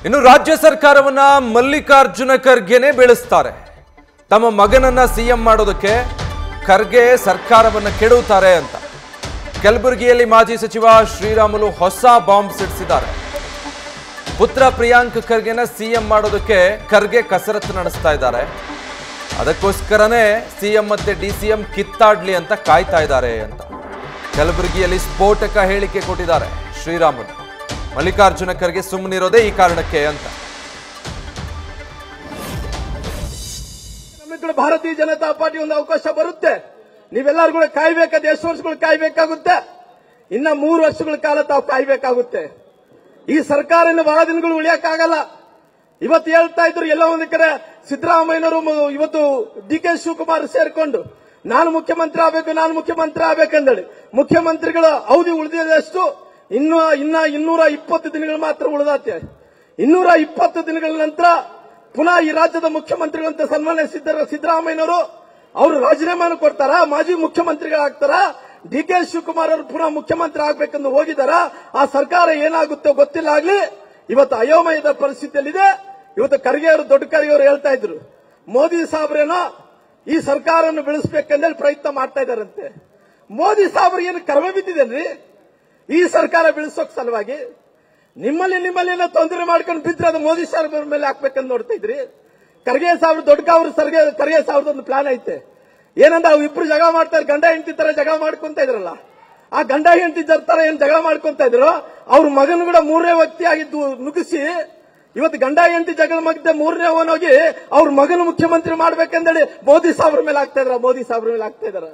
ಇನ್ನು ರಾಜ್ಯ ಸರ್ಕಾರವನ್ನ ಮಲ್ಲಿಕಾರ್ಜುನ ಖರ್ಗೆನೇ ಬೆಳೆಸ್ತಾರೆ. ತಮ್ಮ ಮಗನನ್ನ ಸಿಎಂ ಮಾಡೋದಕ್ಕೆ ಖರ್ಗೆ ಸರ್ಕಾರವನ್ನ ಕೆಡುತ್ತಾರೆ ಅಂತ ಕಲಬುರಗಿಯಲ್ಲಿ ಮಾಜಿ ಸಚಿವ ಶ್ರೀರಾಮುಲು ಹೊಸ ಬಾಂಬ್ ಸಿಡಿಸಿದ್ದಾರೆ. ಪುತ್ರ ಪ್ರಿಯಾಂಕ್ ಖರ್ಗೆನ ಸಿಎಂ ಮಾಡೋದಕ್ಕೆ ಖರ್ಗೆ ಕಸರತ್ತು ನಡೆಸ್ತಾ ಇದ್ದಾರೆ. ಅದಕ್ಕೋಸ್ಕರನೇ ಸಿಎಂ ಮತ್ತೆ ಡಿಸಿಎಂ ಕಿತ್ತಾಡ್ಲಿ ಅಂತ ಕಾಯ್ತಾ ಇದ್ದಾರೆ ಅಂತ ಕಲಬುರಗಿಯಲ್ಲಿ ಸ್ಫೋಟಕ ಹೇಳಿಕೆ ಕೊಟ್ಟಿದ್ದಾರೆ ಶ್ರೀರಾಮುಲು. ಮಲ್ಲಿಕಾರ್ಜುನ ಖರ್ಗೆ ಸುಮ್ಮನಿರೋದೇ ಈ ಕಾರಣಕ್ಕೆ ಅಂತ. ಭಾರತೀಯ ಜನತಾ ಪಾರ್ಟಿ ಒಂದು ಅವಕಾಶ ಬರುತ್ತೆ, ನೀವೆಲ್ಲರೂ ಕೂಡ ಕಾಯ್ಬೇಕಾದ. ಎಷ್ಟು ವರ್ಷಗಳು ಕಾಯ್ಬೇಕಾಗುತ್ತೆ? ಇನ್ನ 3 ವರ್ಷಗಳ ಕಾಲ ತಾವು ಕಾಯ್ಬೇಕಾಗುತ್ತೆ. ಈ ಸರ್ಕಾರ ಇನ್ನು ಬಹಳ ದಿನಗಳು ಉಳಿಯಕ್ಕಾಗಲ್ಲ. ಇವತ್ತು ಹೇಳ್ತಾ ಇದ್ರು ಎಲ್ಲ ಒಂದು ಕಡೆ ಸಿದ್ದರಾಮಯ್ಯನವರು, ಇವತ್ತು ಡಿ.ಕೆ. ಶಿವಕುಮಾರ್ ಸೇರ್ಕೊಂಡು ನಾನು ಮುಖ್ಯಮಂತ್ರಿ ಆಗ್ಬೇಕಂದೇಳಿ ಮುಖ್ಯಮಂತ್ರಿಗಳ ಅವಧಿ ಉಳಿದಿದಷ್ಟು ಇನ್ನ 220 ದಿನಗಳು ಮಾತ್ರ ಉಳಿದಾತೆ. 220 ದಿನಗಳ ನಂತರ ಪುನಃ ಈ ರಾಜ್ಯದ ಮುಖ್ಯಮಂತ್ರಿಗಳಂತ ಸನ್ಮಾನ್ಯ ಸಿದ್ದರಾಮಯ್ಯನವರು ಅವರು ರಾಜೀನಾಮೆಯನ್ನು ಕೊಡ್ತಾರ, ಮಾಜಿ ಮುಖ್ಯಮಂತ್ರಿಗಳಾಗ್ತಾರ. ಡಿ.ಕೆ. ಶಿವಕುಮಾರ್ ಅವರು ಪುನಃ ಮುಖ್ಯಮಂತ್ರಿ ಆಗ್ಬೇಕೆಂದು ಹೋಗಿದಾರ. ಆ ಸರ್ಕಾರ ಏನಾಗುತ್ತೋ ಗೊತ್ತಿಲ್ಲ. ಆಗ್ಲಿ ಇವತ್ತು ಅಯೋಮಯದ ಪರಿಸ್ಥಿತಿಯಲ್ಲಿದೆ. ಇವತ್ತು ಖರ್ಗೆ ಅವರು, ದೊಡ್ಡ ಖರ್ಗೆ ಅವರು ಹೇಳ್ತಾ ಇದ್ರು, ಮೋದಿ ಸಾಹೇಬ್ರೇನೋ ಈ ಸರ್ಕಾರವನ್ನು ಬೆಳೆಸಬೇಕಂದೇಳಿ ಪ್ರಯತ್ನ ಮಾಡ್ತಾ ಇದಾರಂತೆ. ಮೋದಿ ಸಾಹೇಬ್ರು ಏನು ಕರ್ಮ ಬಿದ್ದಿದೇನ್ರಿ ಈ ಸರ್ಕಾರ ಬೆಳೆಸೋಕ್ ಸಲುವಾಗಿ? ನಿಮ್ಮಲ್ಲಿ ಏನೋ ತೊಂದರೆ ಮಾಡ್ಕೊಂಡು ಬಿದ್ರೆ ಅದು ಮೋದಿ ಸಾಹೇಬ್ರ ಮೇಲೆ ಹಾಕ್ಬೇಕಂತ ನೋಡ್ತಾ ಇದ್ರಿ. ಖರ್ಗೆ ಸಾಹೇಬ್ರು, ದೊಡ್ಡ ಅವರು ಖರ್ಗೆ ಸಾಹೇಬ್ರದೊಂದು ಪ್ಲಾನ್ ಐತೆ. ಏನಂದ್ರೆ ಅವು ಇಬ್ರು ಜಗಳ ಮಾಡ್ತಾರೆ, ಗಂಡ ಹೆಂಡತಿ ತರ ಜಗಳ ಮಾಡ್ಕೊಂತ ಇದ್ರಲ್ಲ, ಆ ಗಂಡ ಹೆಂಡತಿ ತರ ಏನ್ ಜಗಳ ಮಾಡ್ಕೊಂತ ಇದ್ರು, ಅವ್ರ ಮಗನ ಕೂಡ 3ನೇ ವ್ಯಕ್ತಿಯಾಗಿದ್ದು ನುಗ್ಗಿಸಿ ಇವತ್ತು ಗಂಡ ಹೆಂಡತಿ ಜಗಳ ಮಧ್ಯೆ 3ನೇ ಹೋಗಿ ಅವ್ರ ಮಗನ ಮುಖ್ಯಮಂತ್ರಿ ಮಾಡ್ಬೇಕಂದೇಳಿ ಮೋದಿ ಸಾಹೇಬ್ರ ಮೇಲೆ ಆಗ್ತಾ ಇದಾರೆ.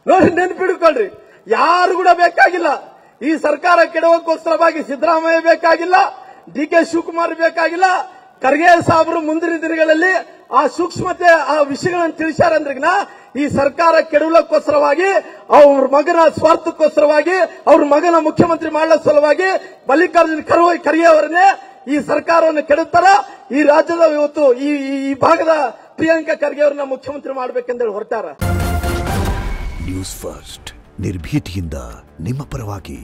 ನೋಡಿ, ನೆನ್ಪಿಡ್ಕೊಳ್ರಿ, ಯಾರು ಕೂಡ ಬೇಕಾಗಿಲ್ಲ. ಈ ಸರ್ಕಾರ ಕೆಡವಕ್ಕೋಸ್ಕರವಾಗಿ ಸಿದ್ದರಾಮಯ್ಯ ಬೇಕಾಗಿಲ್ಲ, ಡಿ.ಕೆ. ಶಿವಕುಮಾರ್ ಬೇಕಾಗಿಲ್ಲ. ಖರ್ಗೆ ಸಾಹೇಬರು ಮುಂದಿನ ದಿನಗಳಲ್ಲಿ ಆ ಸೂಕ್ಷ್ಮತೆ, ಆ ವಿಷಯಗಳನ್ನು ತಿಳಿಸ್ಯಾರಂದ್ರಿಗಿನ ಈ ಸರ್ಕಾರ ಕೆಡವಲಕ್ಕೋಸ್ಕರವಾಗಿ, ಅವ್ರ ಮಗನ ಸ್ವಾರ್ಥಕ್ಕೋಸ್ಕರವಾಗಿ, ಅವ್ರ ಮಗನ ಮುಖ್ಯಮಂತ್ರಿ ಮಾಡಲ ಸಲುವಾಗಿ ಮಲ್ಲಿಕಾರ್ಜುನ ಖರ್ಗೆ ಅವರನ್ನೇ ಈ ಸರ್ಕಾರವನ್ನು ಕೆಡುತ್ತಾರ. ಈ ರಾಜ್ಯದ ಇವತ್ತು ಈ ಭಾಗದ ಪ್ರಿಯಾಂಕ ಖರ್ಗೆ ಅವರನ್ನ ಮುಖ್ಯಮಂತ್ರಿ ಮಾಡಬೇಕೆಂದೇಳಿ ಹೊರಟಾರ. ನ್ಯೂಸ್ ಫಸ್ಟ್ ನಿರ್ಭೀತಿಯಿಂದ ನಿಮ್ಮ ಪರವಾಗಿ.